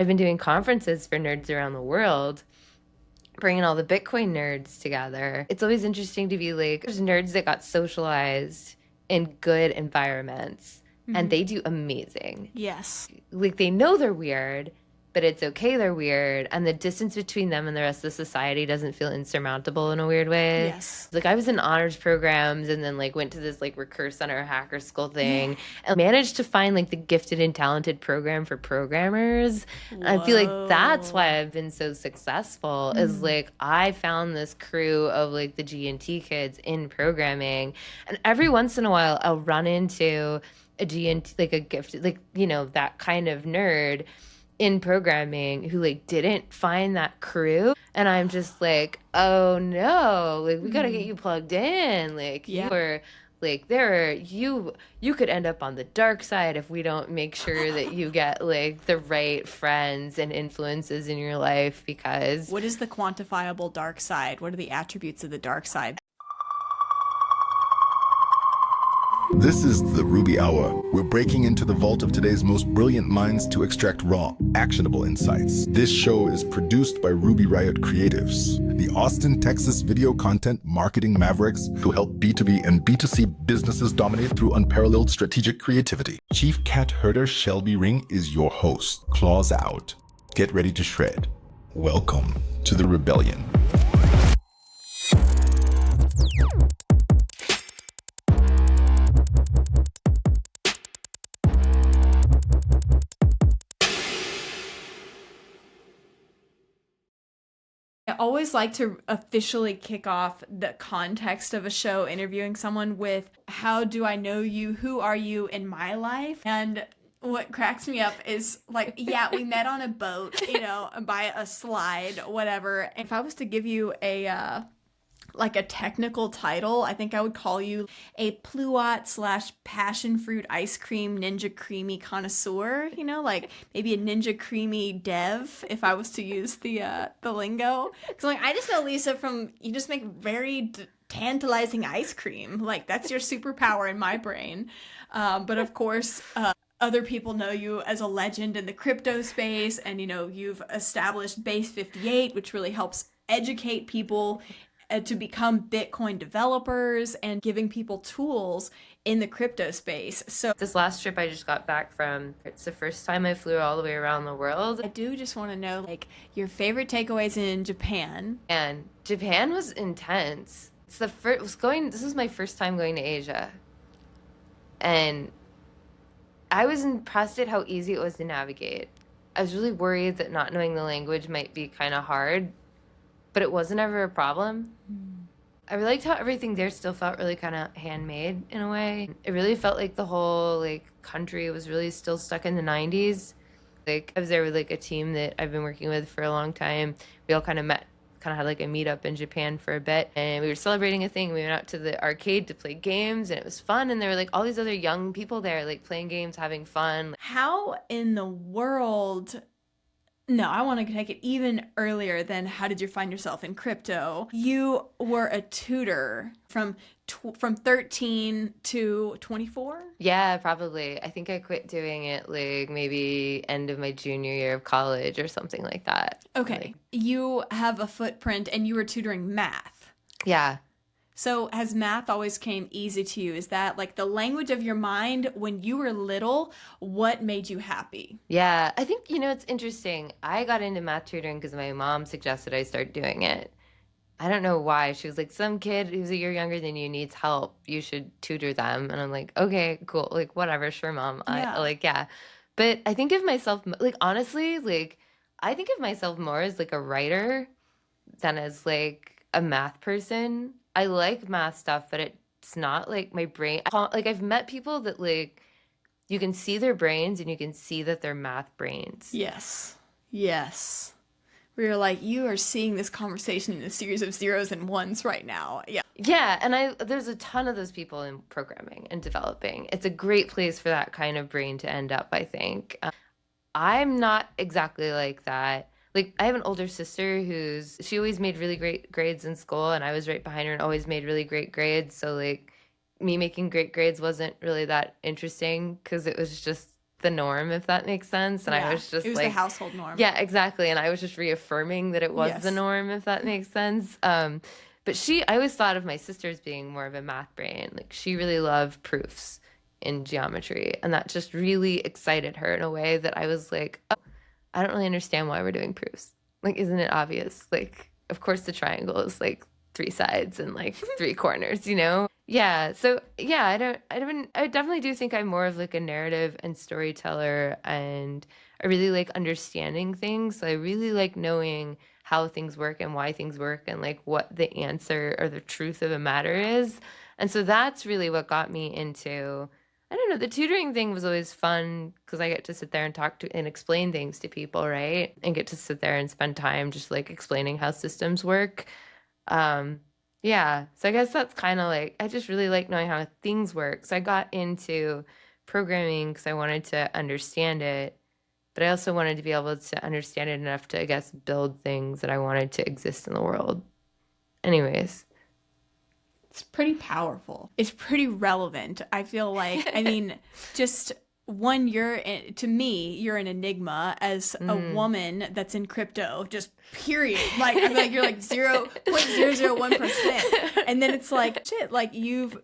I've been doing conferences for nerds around the world, bringing all the Bitcoin nerds together. It's always interesting to be like, there's nerds that got socialized in good environments and they do amazing. Yes. Like they know they're weird, but it's okay they're weird. And the distance between them and the rest of the society doesn't feel insurmountable in a weird way. Yes. Like I was in honors programs and then like went to this like Recurse Center hacker school thing and managed to find like the gifted and talented program for programmers. And I feel like that's why I've been so successful is like I found this crew of like the G&T kids in programming. And every once in a while I'll run into a G&T, like a gifted, like, you know, that kind of nerd in programming who like didn't find that crew, and I'm just like, oh no, like we gotta get you plugged in, like you are like you could end up on the dark side if we don't make sure that you get like the right friends and influences in your life. Because what is the quantifiable dark side? What are the attributes of the dark side? This is the Ruby Hour. We're breaking into the vault of today's most brilliant minds to extract raw, actionable insights. This show is produced by Ruby Riot Creatives, the Austin, Texas video content marketing mavericks who help B2B and B2C businesses dominate through unparalleled strategic creativity. Chief Cat Herder Shelby Ring is your host. Claws out. Get ready to shred. Welcome to the rebellion. I always like to officially kick off the context of a show interviewing someone with, how do I know you? Who are you in my life? And what cracks me up is like, yeah, we met on a boat, you know, by a slide, whatever. If I was to give you a like a technical title, I think I would call you a pluot / passion fruit ice cream ninja creamy connoisseur, you know, like maybe a ninja creamy dev if I was to use the lingo. Because like, I just know Lisa from, you just make very tantalizing ice cream. Like that's your superpower in my brain. But of course, other people know you as a legend in the crypto space, and you know, you've established Base 58, which really helps educate people to become Bitcoin developers and giving people tools in the crypto space. So this last trip I just got back from, it's the first time I flew all the way around the world. I do just want to know like your favorite takeaways in Japan. And Japan was intense. It's the first this is my first time going to Asia. And I was impressed at how easy it was to navigate. I was really worried that not knowing the language might be kind of hard, but it wasn't ever a problem. I really liked how everything there still felt really kind of handmade in a way. It really felt like the whole like country was really still stuck in the 90s. Like I was there with like a team that I've been working with for a long time. We all kind of had like a meetup in Japan for a bit, and we were celebrating a thing. We went out to the arcade to play games, and it was fun. And there were like all these other young people there, like playing games, having fun. How in the world? No, I want to take it even earlier than how did you find yourself in crypto? You were a tutor from 13 to 24? Yeah, probably. I think I quit doing it like maybe end of my junior year of college or something like that. Okay. Like, you have a footprint and you were tutoring math. yeah. So has math always came easy to you? Is that like the language of your mind when you were little? What made you happy? Yeah, I think, you know, it's interesting. I got into math tutoring because my mom suggested I start doing it. I don't know why. She was like, some kid who's a year younger than you needs help. You should tutor them. And I'm like, okay, cool. Like, whatever. Sure, mom. Yeah. Yeah. But I think of myself, like, honestly, like, I think of myself more as like a writer than as like a math person. I like math stuff, but it's not like my brain. Like, I've met people that like, you can see their brains and you can see that they're math brains. Yes. Yes. Where you're like, you are seeing this conversation in a series of zeros and ones right now. Yeah. Yeah, and there's a ton of those people in programming and developing. It's a great place for that kind of brain to end up, I think. I'm not exactly like that. Like, I have an older sister she always made really great grades in school, and I was right behind her and always made really great grades. So, like, me making great grades wasn't really that interesting because it was just the norm, if that makes sense. And I was just it was like, the household norm. Yeah, exactly. And I was just reaffirming that it was Yes. the norm, if that makes sense. But I always thought of my sister as being more of a math brain. Like she really loved proofs in geometry, and that just really excited her in a way that I was like, oh, I don't really understand why we're doing proofs. Like, isn't it obvious? Like, of course the triangle is like 3 sides and like 3 corners, you know? Yeah. So yeah, I definitely do think I'm more of like a narrative and storyteller, and I really like understanding things. So I really like knowing how things work and why things work and like what the answer or the truth of a matter is. And so that's really what got me into, I don't know, the tutoring thing was always fun because I get to sit there and talk to and explain things to people, right? And get to sit there and spend time just like explaining how systems work. Um, yeah, so I guess that's kind of like, I just really like knowing how things work. So I got into programming because I wanted to understand it, but I also wanted to be able to understand it enough to, I guess, build things that I wanted to exist in the world. Anyways. It's pretty powerful. It's pretty relevant. I feel like, I mean, just one, to me, you're an enigma as a woman that's in crypto, just period. Like, I feel like you're like 0.001%. And then it's like, shit, like you've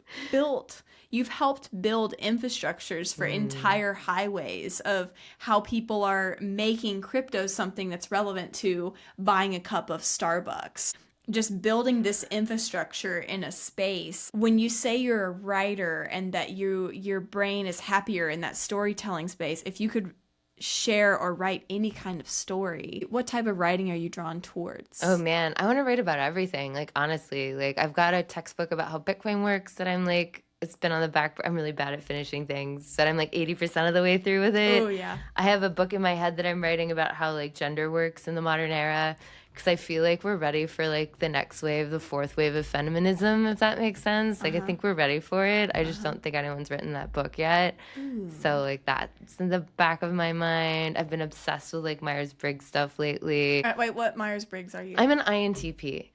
helped build infrastructures for entire highways of how people are making crypto something that's relevant to buying a cup of Starbucks. Just building this infrastructure in a space. When you say you're a writer and that your brain is happier in that storytelling space, if you could share or write any kind of story, what type of writing are you drawn towards? Oh man, I want to write about everything. Like honestly, like I've got a textbook about how Bitcoin works that I'm like, it's been on the back. I'm really bad at finishing things, that I'm like 80% of the way through with it. Oh yeah. I have a book in my head that I'm writing about how like gender works in the modern era, because I feel like we're ready for like the next wave, the 4th wave of feminism, if that makes sense. Like I think we're ready for it. I just don't think anyone's written that book yet. So like that's in the back of my mind. I've been obsessed with like Myers-Briggs stuff lately. Wait, what Myers-Briggs are you? I'm an INTP.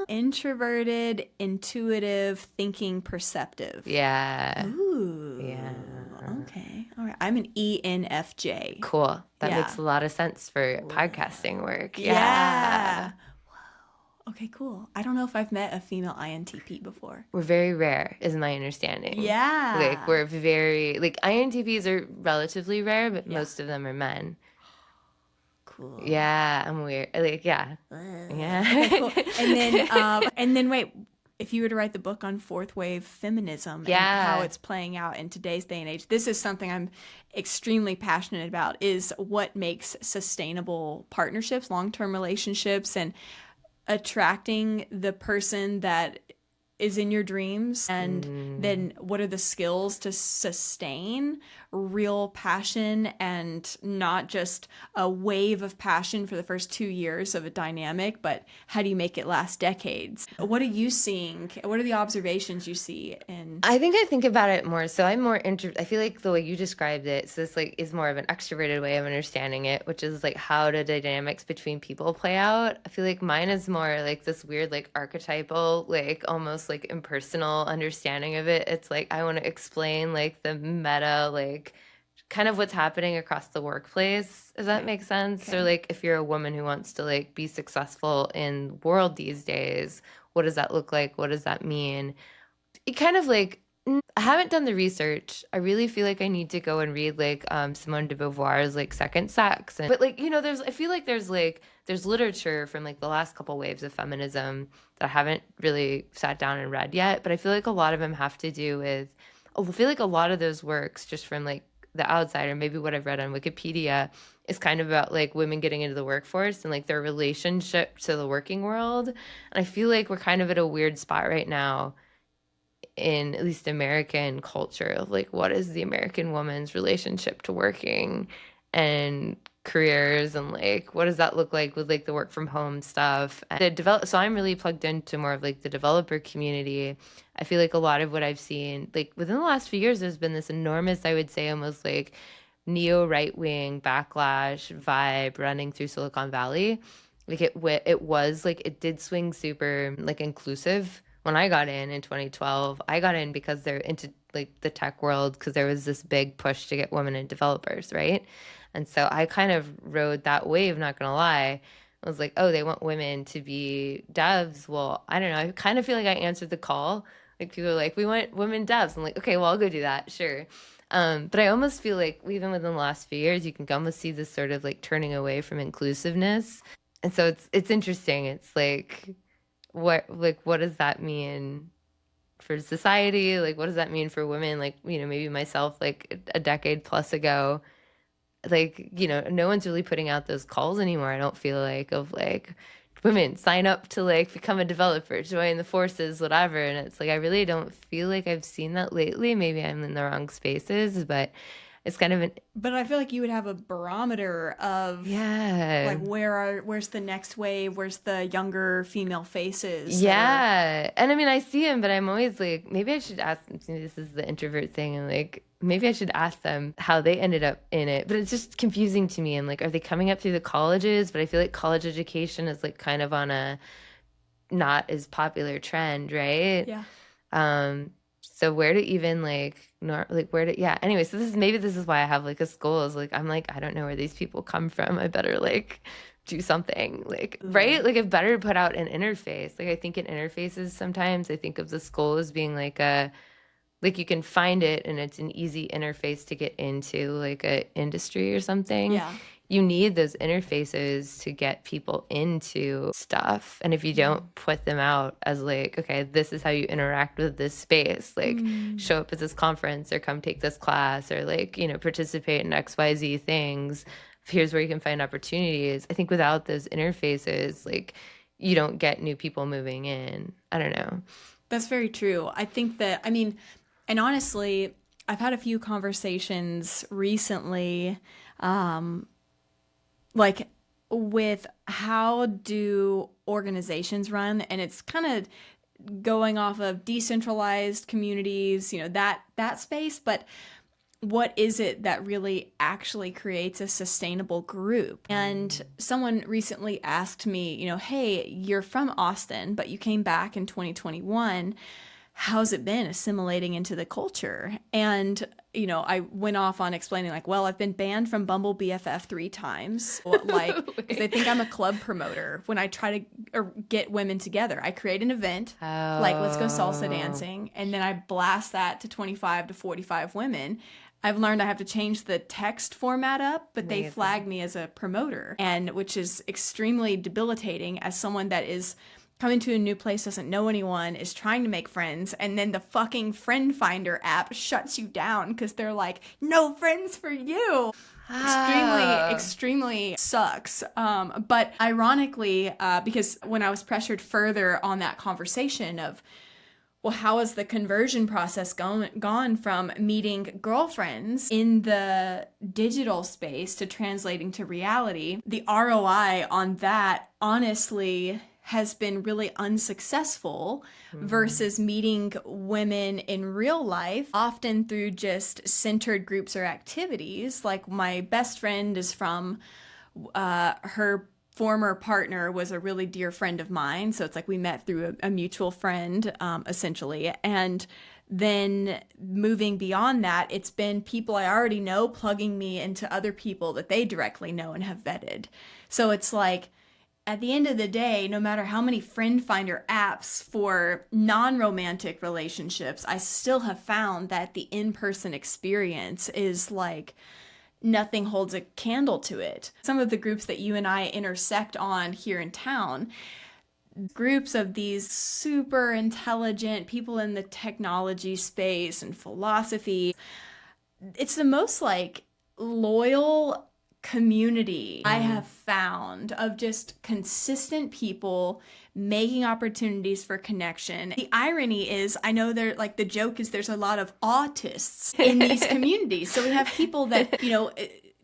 Introverted, intuitive, thinking, perceptive. Yeah. Ooh. Yeah. Okay. All right. I'm an ENFJ. Cool. That Yeah. makes a lot of sense for podcasting work. Yeah. Whoa. Okay, cool. I don't know if I've met a female INTP before. We're very rare, is my understanding. Yeah. Like we're very, like INTPs are relatively rare, but most of them are men. Cool. Yeah, I'm weird. Like, yeah. Yeah. Okay, cool. And then wait, if you were to write the book on 4th wave feminism and how it's playing out in today's day and age, this is something I'm extremely passionate about, is what makes sustainable partnerships, long-term relationships, and attracting the person that is in your dreams, and then what are the skills to sustain real passion and not just a wave of passion for the first 2 years of a dynamic, but how do you make it last decades? What are you seeing? What are the observations you see in? I think about it more. So I'm more I feel like the way you described it, so this like is more of an extroverted way of understanding it, which is like how do dynamics between people play out. I feel like mine is more like this weird like archetypal, like almost like impersonal understanding of it. It's like I want to explain like the meta, like kind of what's happening across the workplace, if that makes sense. Okay. Or like if you're a woman who wants to like be successful in the world these days, what does that look like? What does that mean? It kind of like, I haven't done the research. I really feel like I need to go and read like Simone de Beauvoir's like Second Sex. But like, you know, I feel like there's literature from like the last couple waves of feminism that I haven't really sat down and read yet. But I feel like a lot of them have to do with, I feel like a lot of those works just from like the outside, or maybe what I've read on Wikipedia, is kind of about like women getting into the workforce and like their relationship to the working world. And I feel like we're kind of at a weird spot right now in at least American culture of like, what is the American woman's relationship to working and careers, and like what does that look like with like the work from home stuff. So I'm really plugged into more of like the developer community. I feel like a lot of what I've seen like within the last few years, there's been this enormous, I would say almost like neo right-wing backlash vibe running through Silicon Valley. Like it was like, it did swing super like inclusive when I got in 2012, I got in because they're into like the tech world because there was this big push to get women in developers, right? And so I kind of rode that wave, not gonna lie. I was like, oh, they want women to be devs. Well, I don't know. I kind of feel like I answered the call. Like people are like, we want women devs. I'm like, okay, well, I'll go do that, sure. But I almost feel like even within the last few years, you can almost see this sort of like turning away from inclusiveness. And so it's interesting. It's like what does that mean for society? Like what does that mean for women? Like, maybe myself like a decade plus ago, like, no one's really putting out those calls anymore. I don't feel like of like women sign up to like become a developer, join the forces, whatever. And it's like I really don't feel like I've seen that lately. Maybe I'm in the wrong spaces, but it's kind of But I feel like you would have a barometer of like where's the next wave, where's the younger female faces. Yeah. And I mean I see them, but I'm always like, maybe I should ask them. See, this is the introvert thing, and like maybe I should ask them how they ended up in it. But it's just confusing to me. I'm like, are they coming up through the colleges? But I feel like college education is like kind of on a not as popular trend, right? Yeah. So where to even like where to anyway, so this is why I have like a school is like I'm like I don't know where these people come from. I better like do something like right? Like I better put out an interface. Like I think in interfaces sometimes I think of the school as being like a like you can find it and it's an easy interface to get into like a industry or something. Yeah. You need those interfaces to get people into stuff. And if you don't put them out as like, okay, this is how you interact with this space, like show up at this conference or come take this class or like, participate in XYZ things. Here's where you can find opportunities. I think without those interfaces, like you don't get new people moving in. I don't know. That's very true. I think that, and honestly, I've had a few conversations recently, like with how do organizations run, and it's kind of going off of decentralized communities, that space, but what is it that really actually creates a sustainable group? And someone recently asked me, hey, you're from Austin, but you came back in 2021. How's it been assimilating into the culture? And, I went off on explaining like, well, I've been banned from Bumble BFF 3 times, like, because they think I'm a club promoter when I try to get women together. I create an event, like, let's go salsa dancing, and then I blast that to 25 to 45 women. I've learned I have to change the text format up, but they flag me as a promoter, and which is extremely debilitating as someone that is coming to a new place, doesn't know anyone, is trying to make friends, and then the fucking Friend Finder app shuts you down because they're like, no friends for you. Extremely sucks. But ironically, because when I was pressured further on that conversation of, well, how has the conversion process gone from meeting girlfriends in the digital space to translating to reality? The ROI on that, honestly, has been really unsuccessful versus meeting women in real life, often through just centered groups or activities. Like my best friend is from, her former partner was a really dear friend of mine. So it's like we met through a mutual friend, essentially. And then moving beyond that, it's been people I already know plugging me into other people that they directly know and have vetted. So it's like, at the end of the day, no matter how many Friend Finder apps for non-romantic relationships, I still have found that the in-person experience is like nothing holds a candle to it. Some of the groups that you and I intersect on here in town, groups of these super intelligent people in the technology space and philosophy, it's the most like loyal community I have found of just consistent people making opportunities for connection. The irony is, I know there, like the joke is there's a lot of autists in these communities. So we have people that,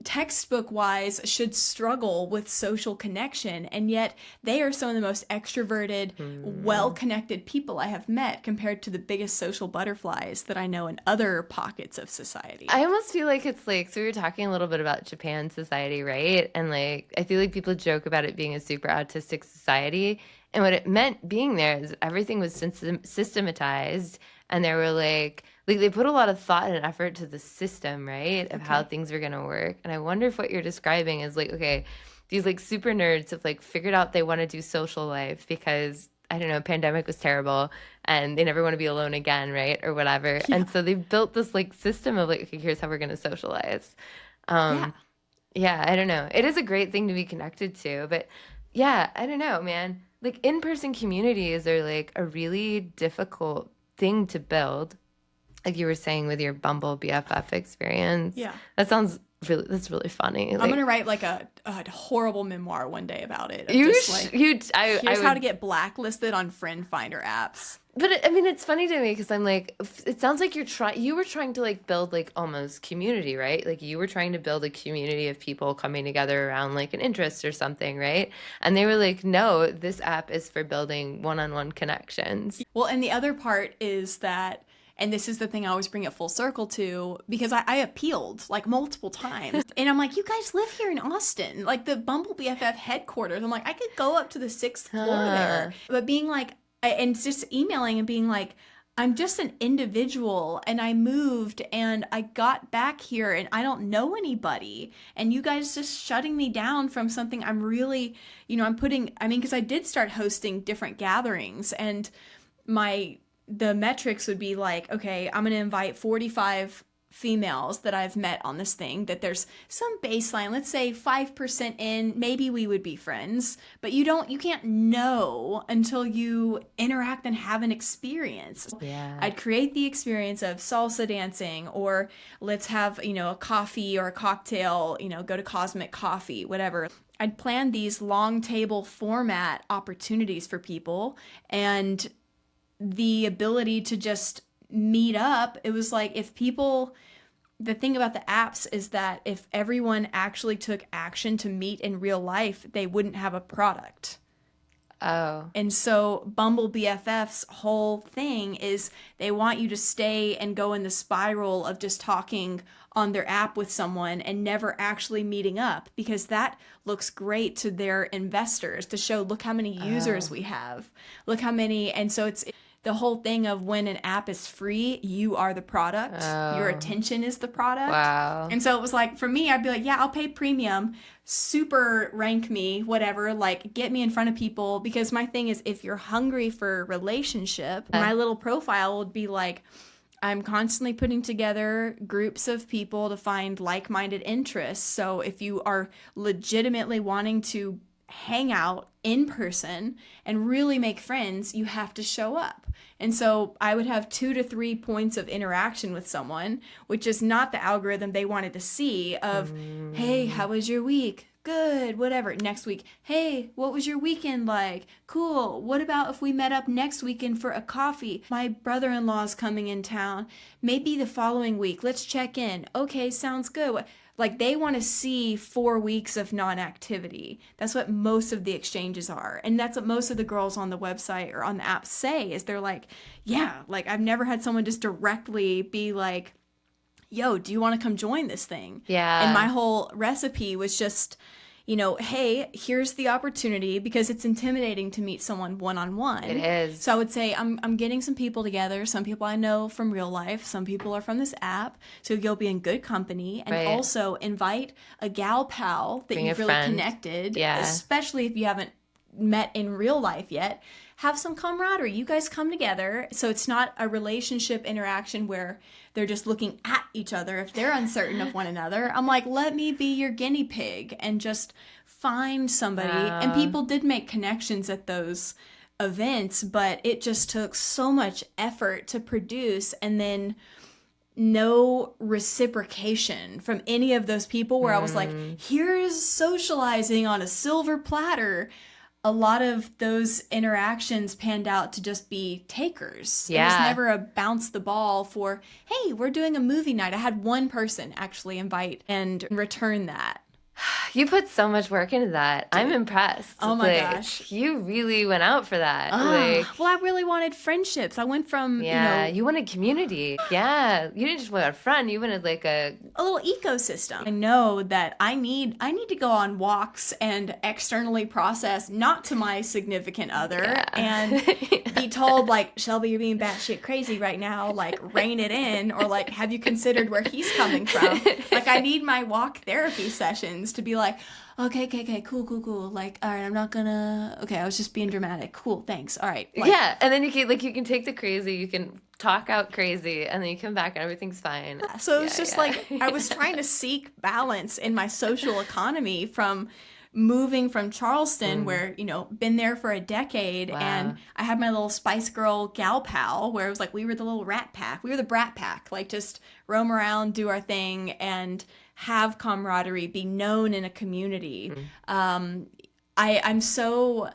textbook wise should struggle with social connection, and yet they are some of the most extroverted, well-connected people I have met compared to the biggest social butterflies that I know in other pockets of society. I almost feel like it's like, so we were talking a little bit about Japan society, right? And like, I feel like people joke about it being a super autistic society. And what it meant being there is everything was systematized. And there were like they put a lot of thought and effort to the system, right? Of how things were going to work. And I wonder if what you're describing is like, okay, these like super nerds have like figured out they want to do social life because, I don't know, pandemic was terrible and they never want to be alone again, right? Or whatever. Yeah. And so they've built this like system of like, okay, here's how we're going to socialize. Yeah, I don't know. It is a great thing to be connected to, but yeah, I don't know, man. Like in-person communities are like a really difficult thing to build. Like you were saying with your Bumble BFF experience. Yeah. That's really funny. Like, I'm going to write like a horrible memoir one day about it. Here's how to get blacklisted on friend finder apps. But I mean, it's funny to me because I'm like, it sounds like you were trying to like build like almost community, right? Like you were trying to build a community of people coming together around like an interest or something, right? And they were like, no, this app is for building one-on-one connections. Well, and the other part is that, and this is the thing I always bring it full circle to, because I appealed like multiple times. And I'm like, you guys live here in Austin, like the Bumble BFF headquarters. I'm like, I could go up to the 6th floor there. But being like, and just emailing and being like, I'm just an individual and I moved and I got back here and I don't know anybody. And you guys just shutting me down from something I'm really, because I did start hosting different gatherings, and the metrics would be like, okay, I'm going to invite 45 females that I've met on this thing, that there's some baseline, let's say 5% in, maybe we would be friends, but you can't know until you interact and have an experience. Yeah. I'd create the experience of salsa dancing, or let's have, a coffee or a cocktail, go to Cosmic Coffee, whatever. I'd plan these long table format opportunities for people, and the ability to just meet up. It was like, the thing about the apps is that if everyone actually took action to meet in real life, they wouldn't have a product. Oh. And so Bumble BFF's whole thing is they want you to stay and go in the spiral of just talking on their app with someone and never actually meeting up, because that looks great to their investors to show, look how many users we have, look how many. And so it's the whole thing of when an app is free, you are the product. Your attention is the product. Wow. And so it was like, for me, I'd be like, yeah, I'll pay premium, super rank me, whatever, like get me in front of people. Because my thing is, if you're hungry for a relationship, my little profile would be like, I'm constantly putting together groups of people to find like-minded interests. So if you are legitimately wanting to hang out in person and really make friends, you have to show up. And so I would have 2 to 3 points of interaction with someone, which is not the algorithm they wanted to see of, hey, how was your week? Good, whatever. Next week, hey, what was your weekend like? Cool. What about if we met up next weekend for a coffee? My brother-in-law's coming in town. Maybe the following week. Let's check in. Okay, sounds good. Like, they want to see 4 weeks of non-activity. That's what most of the exchanges are. And that's what most of the girls on the website or on the app say, is they're like, yeah, like I've never had someone just directly be like, yo, do you want to come join this thing? Yeah. And my whole recipe was just, hey, here's the opportunity, because it's intimidating to meet someone one-on-one. It is. So I would say, I'm getting some people together. Some people I know from real life. Some people are from this app. So you'll be in good company. And also invite a gal pal that you've really connected. Yeah. Especially if you haven't met in real life yet. Have some camaraderie. You guys come together. So it's not a relationship interaction where they're just looking at each other if they're uncertain of one another. I'm like, let me be your guinea pig and just find somebody. And people did make connections at those events, but it just took so much effort to produce, and then no reciprocation from any of those people where I was like, here's socializing on a silver platter. a lot of those interactions panned out to just be takers. It was Yeah. never a bounce the ball for, hey, we're doing a movie night. I had one person actually invite and return that. You put so much work into that. I'm impressed. Oh my Like, gosh. you really went out for that. Like, Well, I really wanted friendships. I went from, yeah, you wanted community. Yeah, you didn't just want a friend. You wanted like a little ecosystem. I know that I need to go on walks and externally process, not to my significant other, and be told like, Shelby, you're being batshit crazy right now. Like, rein it in, or like, have you considered where he's coming from? Like, I need my walk therapy sessions to be like, okay, cool. Like, all right, I'm not gonna. Okay, I was just being dramatic. Cool, thanks. All right. Like, yeah, and then you can take the crazy, you can talk out crazy, and then you come back and everything's fine. So it's just like I was trying to seek balance in my social economy from moving from Charleston, where, been there for a decade. Wow. And I had my little Spice Girl gal pal where it was like we were the little rat pack. We were the brat pack, like just roam around, do our thing, and have camaraderie, be known in a community. I'm so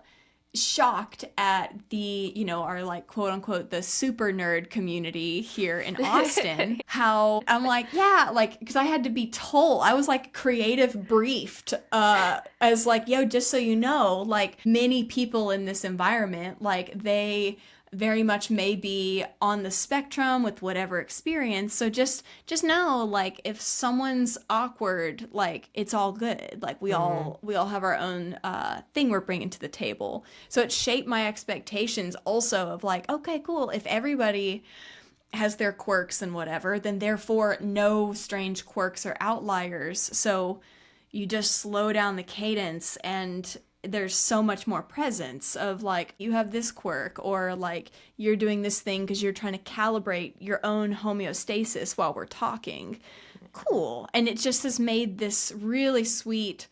shocked at the, our like quote unquote the super nerd community here in Austin. How I'm like, yeah, like, because I had to be told, I was like creative briefed as like, yo, just so you know, like many people in this environment, like they very much may be on the spectrum with whatever experience. So just know, like, if someone's awkward, like, it's all good. Like, we all have our own thing we're bringing to the table. So it shaped my expectations also of like, okay, cool. If everybody has their quirks and whatever, then therefore no strange quirks or outliers. So you just slow down the cadence, and there's so much more presence of like, you have this quirk, or like you're doing this thing because you're trying to calibrate your own homeostasis while we're talking. Cool. And it just has made this really sweet,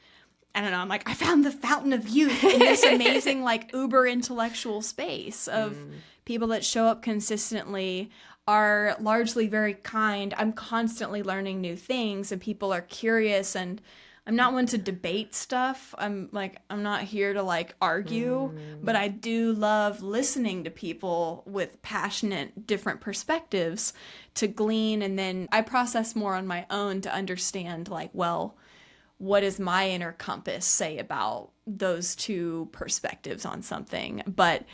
I don't know, I'm like, I found the fountain of youth in this amazing like uber intellectual space of people that show up consistently, are largely very kind. I'm constantly learning new things, and people are curious, and I'm not one to debate stuff. I'm not here to like argue, but I do love listening to people with passionate different perspectives to glean, and then I process more on my own to understand like, well, what does my inner compass say about those two perspectives on something? But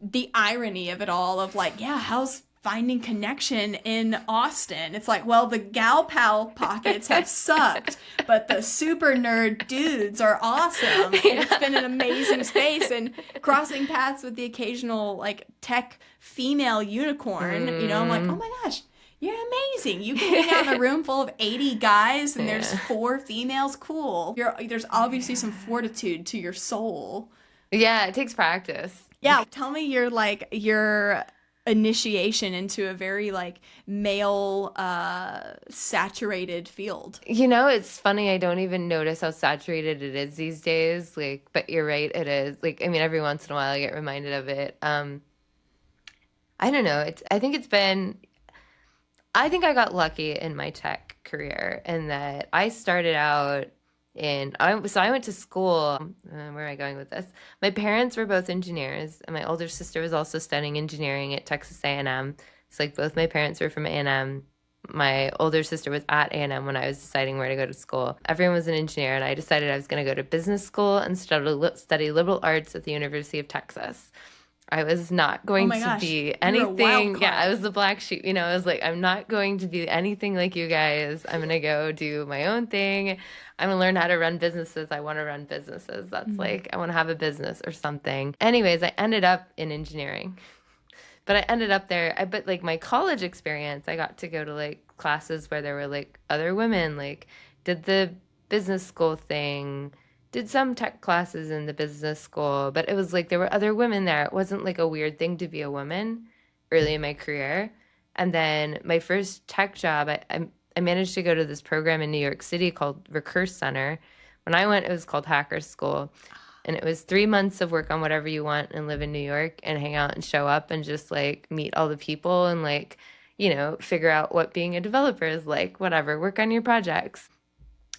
the irony of it all of like, yeah, how's finding connection in Austin? It's like, well, the gal pal pockets have sucked, but the super nerd dudes are awesome. And it's been an amazing space, and crossing paths with the occasional like tech female unicorn, I'm like, oh my gosh, you're amazing. You can hang out in a room full of 80 guys and there's 4 females. Cool. There's obviously some fortitude to your soul. Yeah, it takes practice. Yeah. Tell me your initiation into a very like male saturated field. It's funny, I don't even notice how saturated it is these days, like, but you're right, it is. Like, I mean, every once in a while I get reminded of it. I don't know, I think I got lucky in my tech career in that I started out so I went to school. Where am I going with this? My parents were both engineers, and my older sister was also studying engineering at Texas A&M. It's like both my parents were from A&M. My older sister was at A&M when I was deciding where to go to school. Everyone was an engineer, and I decided I was going to go to business school and study liberal arts at the University of Texas. I was not going to be anything. Yeah, I was the black sheep. I was like, I'm not going to be anything like you guys. I'm going to go do my own thing. I'm going to learn how to run businesses. I want to run businesses. That's like, I want to have a business or something. Anyways, I ended up in engineering. But I ended up there. But like my college experience, I got to go to like classes where there were like other women, like did the business school thing, did some tech classes in the business school, but it was like there were other women there. It wasn't like a weird thing to be a woman early in my career. And then my first tech job, I managed to go to this program in New York City called Recurse Center. When I went, it was called Hacker School. And it was 3 months of work on whatever you want and live in New York and hang out and show up and just like meet all the people and like, figure out what being a developer is like, whatever, work on your projects.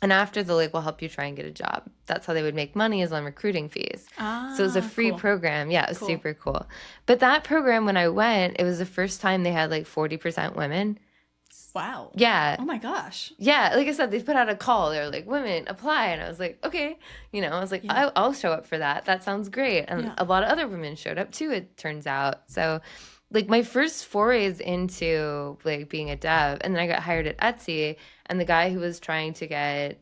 And after the like, we'll help you try and get a job. That's how they would make money, is on recruiting fees. So it was a free Cool. program. Yeah, it was Cool. super cool. But that program, when I went, it was the first time they had like 40% women. Wow. Yeah. Oh my gosh. Yeah, like I said, they put out a call. They were like, women, apply. And I was like, okay. I was like, Yeah. I'll show up for that. That sounds great. And Yeah. a lot of other women showed up too, it turns out. So like my first forays into like being a dev, and then I got hired at Etsy, and the guy who was trying to get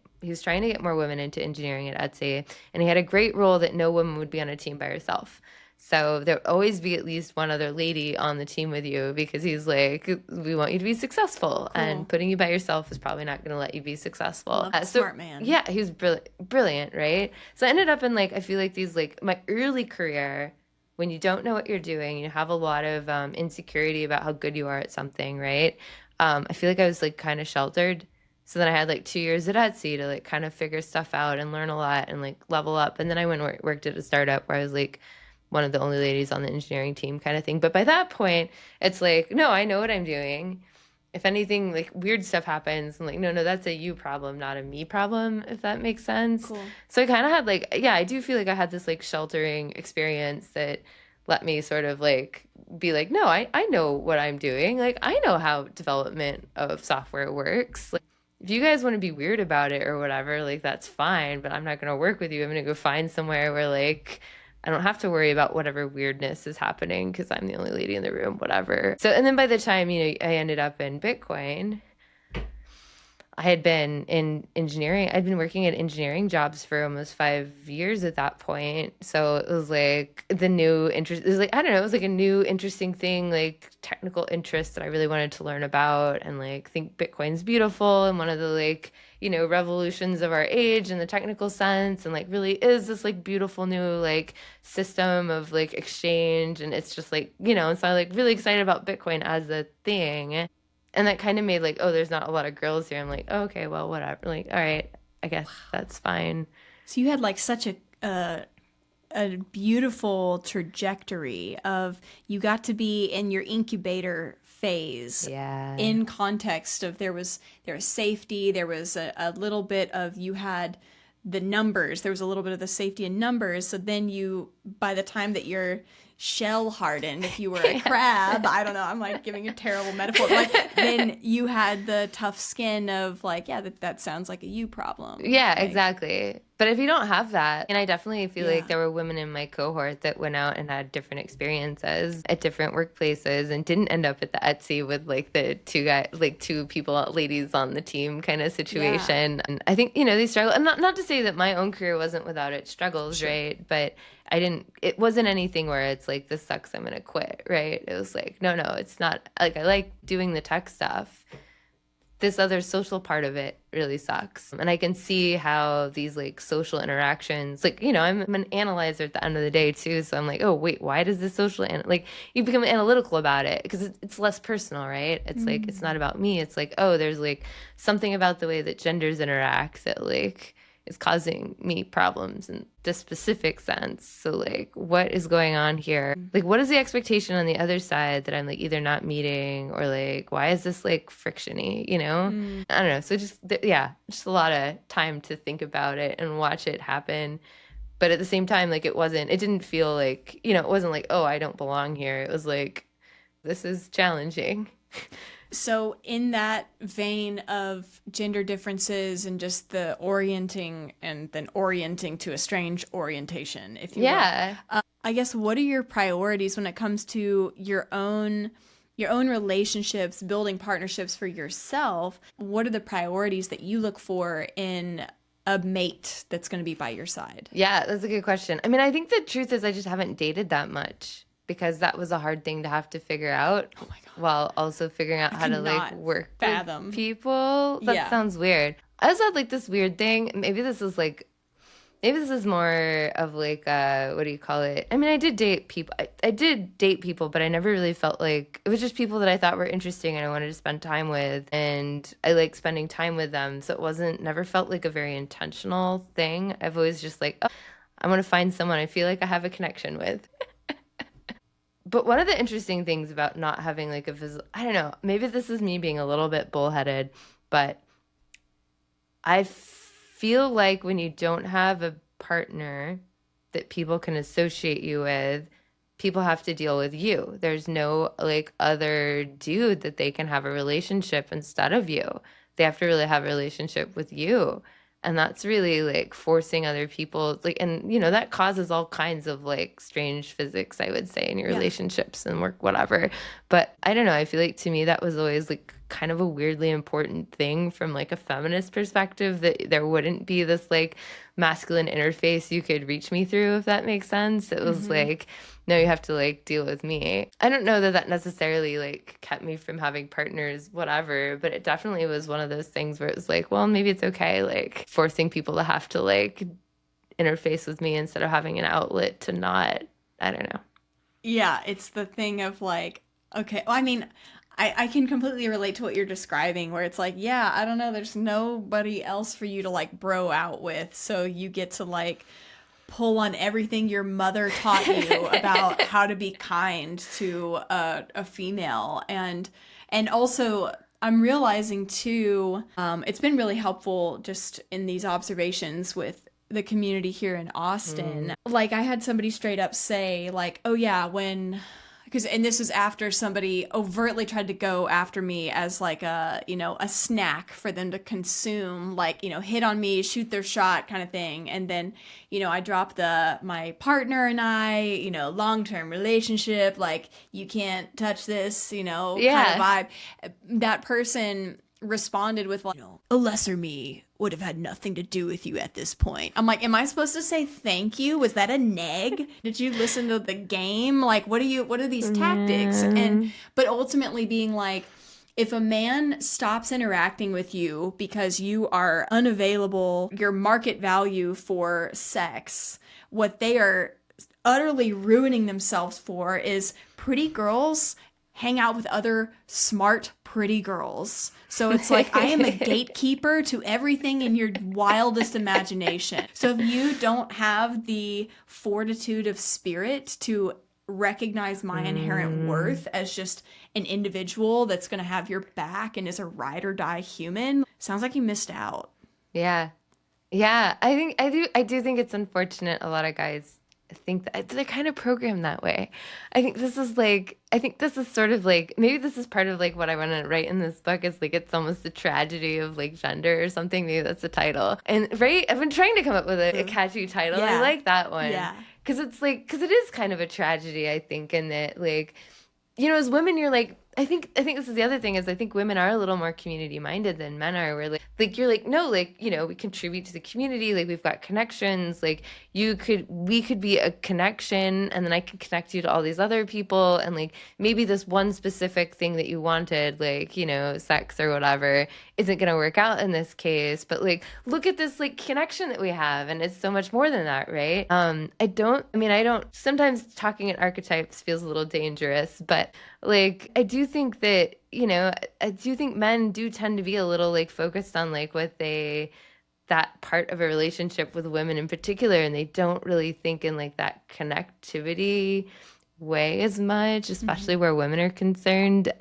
more women into engineering at Etsy, and he had a great role that no woman would be on a team by herself. So there would always be at least one other lady on the team with you, because he's like, we want you to be successful. Cool. And putting you by yourself is probably not going to let you be successful. Love the smart man. Yeah, he was brilliant, right? So I ended up in like, I feel like these like my early career, when you don't know what you're doing, you have a lot of insecurity about how good you are at something, right? I feel like I was like kind of sheltered. So then I had like 2 years at Etsy to like kind of figure stuff out and learn a lot and like level up. And then I went and worked at a startup where I was like one of the only ladies on the engineering team kind of thing. But by that point, it's like, no, I know what I'm doing. If anything, like weird stuff happens, I'm like, no, that's a you problem, not a me problem, if that makes sense. Cool. So I kind of had like, yeah, I do feel like I had this like sheltering experience that let me sort of like be like, no, I know what I'm doing. Like, I know how development of software works. Like, if you guys want to be weird about it or whatever, like that's fine, but I'm not going to work with you. I'm going to go find somewhere where like I don't have to worry about whatever weirdness is happening because I'm the only lady in the room, whatever. So, and then by the time, I ended up in Bitcoin, I had been in engineering. I'd been working at engineering jobs for almost 5 years at that point. So it was like the new interest. It was like, I don't know, it was like a new interesting thing, like technical interest that I really wanted to learn about, and like think Bitcoin's beautiful and one of the like, revolutions of our age in the technical sense, and like really is this like beautiful new like system of like exchange. And it's just like, and so I'm like really excited about Bitcoin as a thing. And that kind of made like, oh, there's not a lot of girls here. I'm like, oh, okay, well, whatever. Like, all right, I guess that's fine. So you had like such a beautiful trajectory of, you got to be in your incubator phase. Yeah. In context of there was safety, there was a little bit of, you had the numbers, there was a little bit of the safety in numbers. So then by the time that you're shell hardened, if you were a crab, I don't know, I'm like giving a terrible metaphor, like then you had the tough skin of like, yeah, that sounds like a you problem. Yeah, like, exactly. But if you don't have that, and I definitely feel Yeah. like there were women in my cohort that went out and had different experiences at different workplaces and didn't end up at the Etsy with like the two people, ladies on the team kind of situation. And I think, they struggle. And not to say that my own career wasn't without its struggles, Sure. right? But it wasn't anything where it's like, this sucks, I'm going to quit, right? It was like, no, it's not. Like, I like doing the tech stuff. This other social part of it really sucks. And I can see how these like social interactions, like, I'm an analyzer at the end of the day too. So I'm like, oh, wait, why does this like you become analytical about it because it's less personal, right? It's like, it's not about me. It's like, oh, there's like something about the way that genders interact that like is causing me problems in this specific sense. So like, what is going on here? Like, what is the expectation on the other side that I'm like either not meeting, or like, why is this like frictiony, I don't know. So just a lot of time to think about it and watch it happen. But at the same time, like it didn't feel like, it wasn't like, oh, I don't belong here. It was like, this is challenging. So in that vein of gender differences and just the orienting and then orienting to a strange orientation, if you will. I guess, what are your priorities when it comes to your own relationships, building partnerships for yourself? What are the priorities that you look for in a mate that's going to be by your side? Yeah, that's a good question. I mean, I think the truth is I just haven't dated that much, because that was a hard thing to have to figure out. Oh my God. While also figuring out how to like work fathom with people. That sounds weird. I also had like this weird thing. Maybe this is more of like what do you call it? I mean, I did date people. I did date people, but I never really felt like it was just people that I thought were interesting and I wanted to spend time with, and I like spending time with them. So it never felt like a very intentional thing. I've always just like, oh, I want to find someone I feel like I have a connection with. But one of the interesting things about not having like I don't know, maybe this is me being a little bit bullheaded, but I feel like when you don't have a partner that people can associate you with, people have to deal with you. There's no like other dude that they can have a relationship instead of you. They have to really have a relationship with you. And that's really like forcing other people, like, and you know, that causes all kinds of like strange physics, I would say, in your relationships and work, whatever. But I don't know, I feel like to me that was always like kind of a weirdly important thing from like a feminist perspective, that there wouldn't be this like masculine interface you could reach me through, if that makes sense. It was like, no, you have to like deal with me. I don't know that that necessarily like kept me from having partners, whatever, but it definitely was one of those things where it was like, well, maybe it's okay, like forcing people to have to like interface with me instead of having an outlet to not. I don't know. Yeah, it's the thing of like, okay, well, I mean, I can completely relate to what you're describing, where it's like, yeah, I don't know, there's nobody else for you to like bro out with, so you get to like pull on everything your mother taught you about how to be kind to a female. And also I'm realizing too, it's been really helpful just in these observations with the community here in Austin. Like I had somebody straight up say like, oh yeah, and this was after somebody overtly tried to go after me as like a snack for them to consume, like, hit on me, shoot their shot kind of thing. And then, I dropped my partner and I, long-term relationship, like you can't touch this, kind of vibe. That person responded with like, a lesser me would have had nothing to do with you at this point. I'm like, am I supposed to say thank you? Was that a neg? Did you listen to the game? Like, what are these tactics? But ultimately being like, if a man stops interacting with you because you are unavailable, your market value for sex, what they are utterly ruining themselves for is pretty girls hang out with other smart, pretty girls. So it's like, I am a gatekeeper to everything in your wildest imagination. So if you don't have the fortitude of spirit to recognize my inherent worth as just an individual that's going to have your back and is a ride or die human, sounds like you missed out. Yeah. Yeah. I do think it's unfortunate a lot of guys think that they're kind of programmed that way. I think this is sort of like, maybe this is part of like what I want to write in this book, is like, it's almost a tragedy of like gender or something. Maybe that's the title. And right, I've been trying to come up with a catchy title. I like that one. Yeah. Because it is kind of a tragedy, I think, in that like, as women, you're like, I think this is the other thing, is I think women are a little more community minded than men are, where like you're like, no, like, we contribute to the community, like we've got connections, like we could be a connection, and then I can connect you to all these other people, and like maybe this one specific thing that you wanted, like, sex or whatever, isn't going to work out in this case, but like look at this like connection that we have, and it's so much more than that, right? I don't sometimes talking in archetypes feels a little dangerous, but like I do think that, I do think men do tend to be a little like focused on like that part of a relationship with women in particular, and they don't really think in like that connectivity way as much, especially where women are concerned.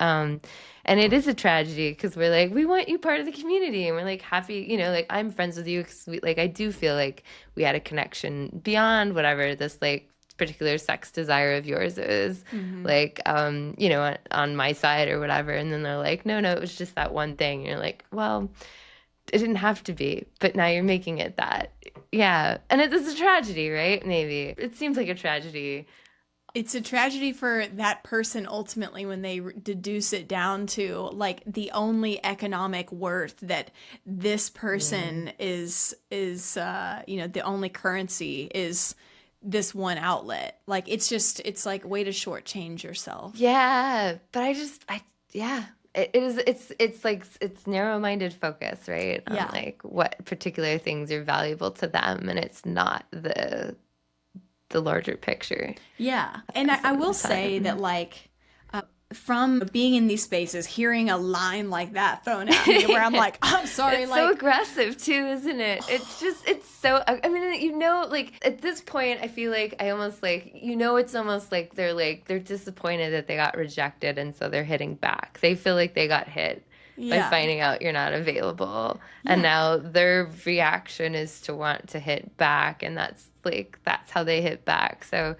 And it is a tragedy, because we're like, we want you part of the community, and we're like happy, like I'm friends with you, because like I do feel like we had a connection beyond whatever this like particular sex desire of yours is, like on my side or whatever. And then they're like, no, it was just that one thing. And you're like, well, it didn't have to be, but now you're making it that. Yeah. And it's a tragedy, right? Maybe it seems like a tragedy. It's a tragedy for that person ultimately when they deduce it down to like the only economic worth that this person is the only currency is this one outlet. Like it's like way to shortchange yourself. Yeah, but it's narrow-minded focus, right? On like what particular things are valuable to them, and it's not the larger picture. Yeah. And I will say that like from being in these spaces, hearing a line like that thrown at me where I'm like, I'm sorry. It's like so aggressive too, isn't it? It's so, I mean, like at this point, I feel like I almost like, it's almost like they're disappointed that they got rejected. And so they're hitting back. They feel like they got hit. Yeah. finding out you're not available. And now their reaction is to want to hit back, and that's how they hit back. So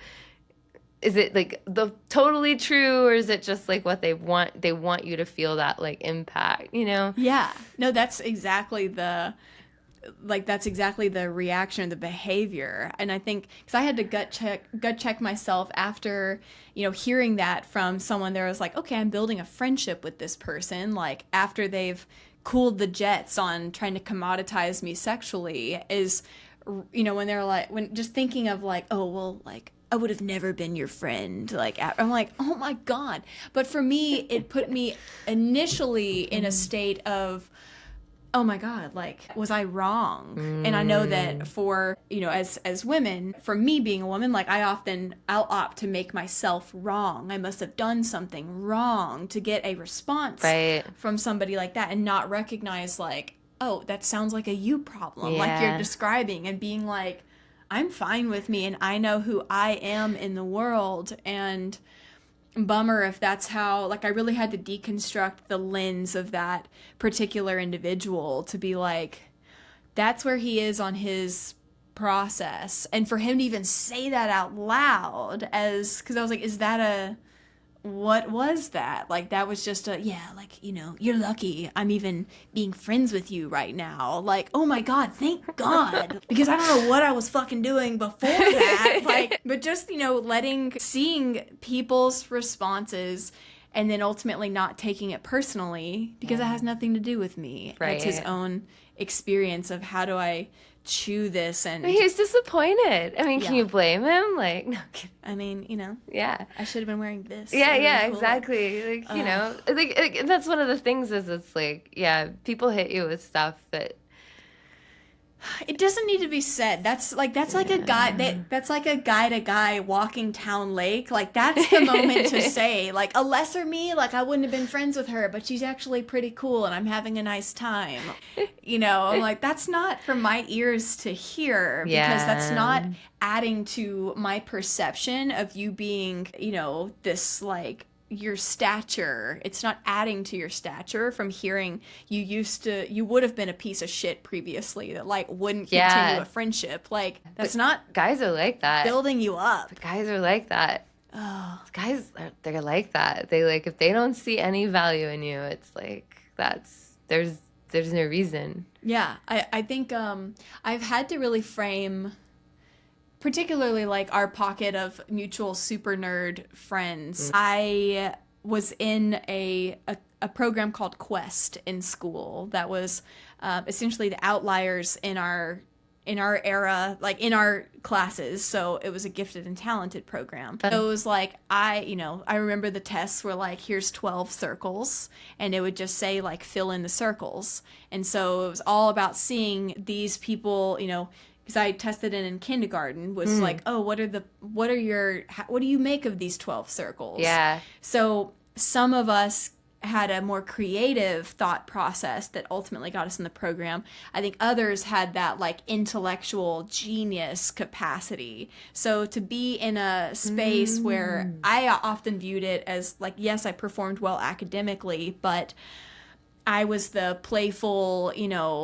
is it like the totally true, or is it just like what they want you to feel that like impact, you know? Yeah. No, that's exactly the reaction, the behavior. And I think, because I had to gut check myself after, hearing that from someone. There was like, okay, I'm building a friendship with this person, like after they've cooled the jets on trying to commoditize me sexually, is, when they're like, when just thinking of like, oh, well, like, I would have never been your friend. Like, I'm like, oh my God. But for me, it put me initially in a state of, oh my God, like, was I wrong? And I know that for, as women, for me being a woman, like, I'll opt to make myself wrong. I must have done something wrong to get a response from somebody like that, and not recognize, like, oh, that sounds like a you problem. Like you're describing, and being like, I'm fine with me, and I know who I am in the world. And bummer if that's how, like, I really had to deconstruct the lens of that particular individual to be like, that's where he is on his process. And for him to even say that out loud, because I was like, what was that? Like, that was just you're lucky I'm even being friends with you right now. Like, oh my God, thank God. Because I don't know what I was fucking doing before that. Like, but just, seeing people's responses, and then ultimately not taking it personally, because it has nothing to do with me. Right. It's his own experience of, how do I chew this? And he's disappointed. I mean, can you blame him? Like, no. I mean, Yeah. I should have been wearing this. Yeah, exactly. Like, like that's one of the things is, it's like, people hit you with stuff that it doesn't need to be said. That's like a guy that's like a guy to guy walking town lake. Like, that's the moment to say, like, a lesser me, like, I wouldn't have been friends with her, but she's actually pretty cool and I'm having a nice time. I'm like, that's not for my ears to hear, because that's not adding to my perception of you being, this, like, your stature. It's not adding to your stature from hearing you would have been a piece of shit previously that, like, wouldn't continue a friendship. Like, that's not guys are like that. building you up. Guys are like that. Oh. Guys, they're like that. They, like, if they don't see any value in you, it's like, there's no reason. Yeah, I think I've had to really frame, particularly, like, our pocket of mutual super nerd friends. I was in a program called Quest in school that was essentially the outliers in our era, like, in our classes. So it was a gifted and talented program. So it was like, I remember the tests were like, here's 12 circles, and it would just say, like, fill in the circles. And so it was all about seeing these people, because I tested it in kindergarten, was like, oh, what do you make of these 12 circles? Yeah. So some of us had a more creative thought process that ultimately got us in the program. I think others had that, like, intellectual genius capacity. So to be in a space where I often viewed it as, like, yes, I performed well academically, but I was the playful,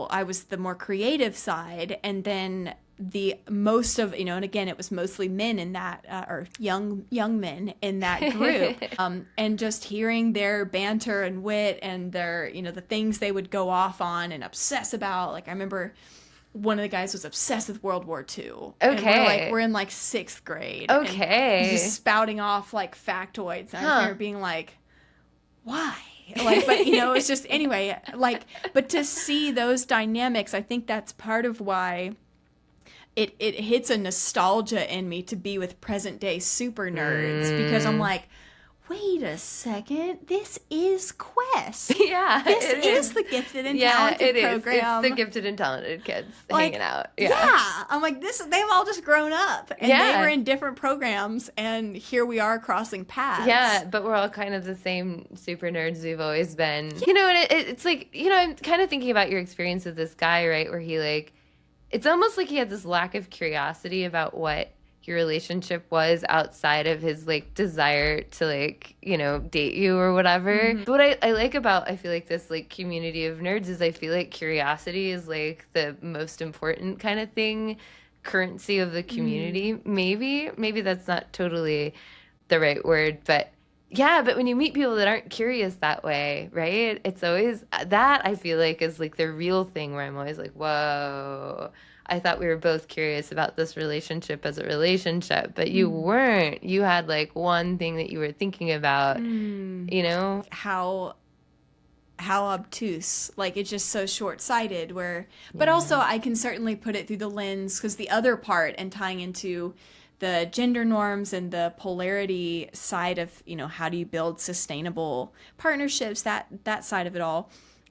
I was the more creative side. And then the most of, and again, it was mostly men in that, or young men in that group. And just hearing their banter and wit and their, the things they would go off on and obsess about. Like, I remember one of the guys was obsessed with World War II. Okay. And we're in, like, 6th grade. Okay. And he's just spouting off, like, factoids. And I remember being like, why? Like, but, it's just, anyway, like, but to see those dynamics, I think that's part of why it hits a nostalgia in me to be with present day super nerds, because I'm like, wait a second, this is Quest. Yeah. This is the gifted and talented program. It's the gifted and talented kids hanging out. Yeah. I'm like, they've all just grown up, and they were in different programs, and here we are crossing paths. Yeah, but we're all kind of the same super nerds we've always been. And it's like, I'm kind of thinking about your experience with this guy, right, where he, like, it's almost like he had this lack of curiosity about what your relationship was outside of his like desire to like, you know, date you or whatever. What I like about, I feel like, this like community of nerds is I feel like curiosity is like the most important kind of thing, currency of the community. Maybe that's not totally the right word, but yeah, but when you meet people that aren't curious that way, right? It's always that, I feel like, is like the real thing where I'm always like, whoa, I thought we were both curious about this relationship as a relationship, but you weren't. You had like one thing that you were thinking about, you know? How obtuse, like it's just so short-sighted but also I can certainly put it through the lens, because the other part, and tying into the gender norms and the polarity side of, you know, how do you build sustainable partnerships, that side of it all,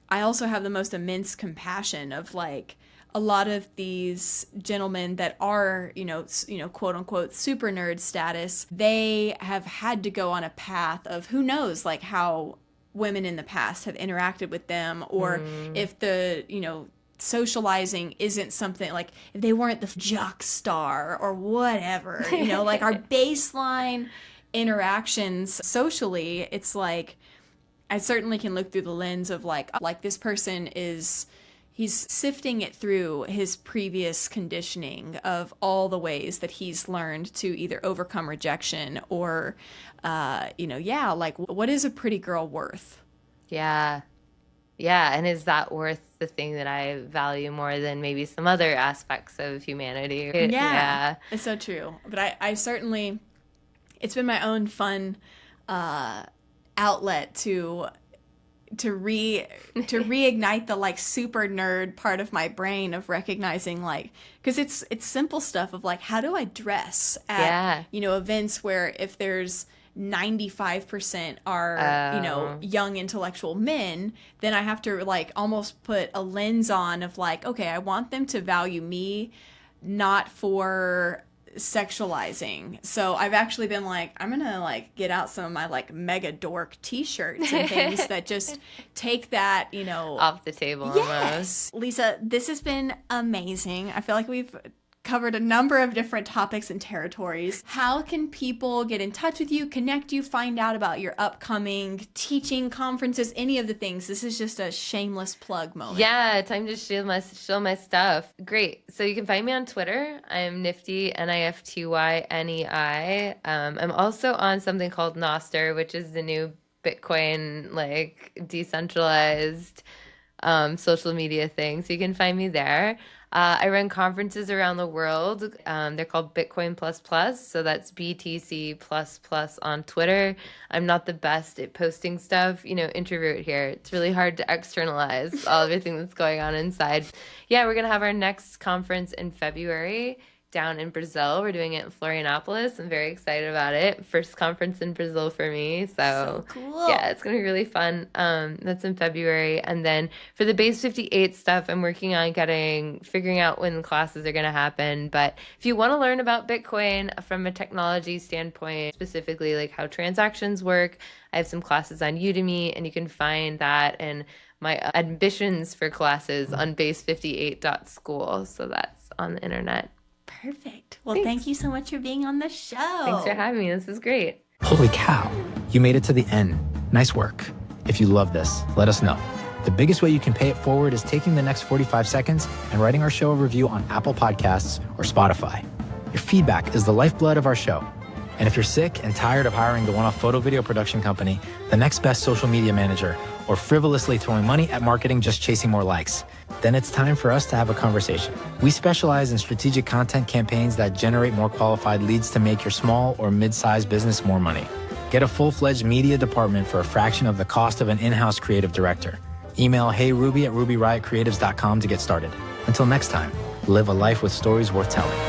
I also have the most immense compassion of like a lot of these gentlemen that are, you know, quote unquote super nerd status. They have had to go on a path of who knows like how women in the past have interacted with them, or if the, you know, socializing isn't something like, if they weren't the jock star or whatever, you know, like our baseline interactions socially, it's like I certainly can look through the lens of like this person he's sifting it through his previous conditioning of all the ways that he's learned to either overcome rejection or you know, like what is a pretty girl worth? Yeah, and is that worth the thing that I value more than maybe some other aspects of humanity? Yeah. It's so true. But I certainly, it's been my own fun outlet to reignite the like super nerd part of my brain of recognizing like, because it's simple stuff of like, how do I dress at you know, events where if there's 95% are you know, young intellectual men, then I have to like almost put a lens on of like, okay, I want them to value me not for sexualizing. So I've actually been like, I'm gonna like get out some of my like mega dork t-shirts and things that just take that, you know, off the table almost. Lisa, this has been amazing. I feel like we've covered a number of different topics and territories. How can people get in touch with you, connect you, find out about your upcoming teaching conferences, any of the things? This is just a shameless plug moment. Yeah, time to show my stuff. Great. So you can find me on Twitter. I'm Nifty, NIFTYNEI. I'm also on something called Nostr, which is the new Bitcoin, like decentralized social media thing. So you can find me there. I run conferences around the world. They're called Bitcoin++. So that's BTC++ on Twitter. I'm not the best at posting stuff, you know, introvert here. It's really hard to externalize all everything that's going on inside. Yeah, we're going to have our next conference in February down in Brazil. We're doing it in Florianopolis. I'm very excited about it. First conference in Brazil for me. So cool. Yeah, it's going to be really fun. That's in February. And then for the Base 58 stuff, I'm working on figuring out when classes are going to happen. But if you want to learn about Bitcoin from a technology standpoint, specifically like how transactions work, I have some classes on Udemy, and you can find that and my admissions for classes on base58.school. So that's on the internet. Perfect. Well, Thank you so much for being on the show. Thanks for having me. This is great. Holy cow. You made it to the end. Nice work. If you love this, let us know. The biggest way you can pay it forward is taking the next 45 seconds and writing our show a review on Apple Podcasts or Spotify. Your feedback is the lifeblood of our show. And if you're sick and tired of hiring the one-off photo video production company, the next best social media manager, or frivolously throwing money at marketing just chasing more likes, then it's time for us to have a conversation. We specialize in strategic content campaigns that generate more qualified leads to make your small or mid-sized business more money. Get a full-fledged media department for a fraction of the cost of an in-house creative director. Email heyruby@rubyriotcreatives.com to get started. Until next time, live a life with stories worth telling.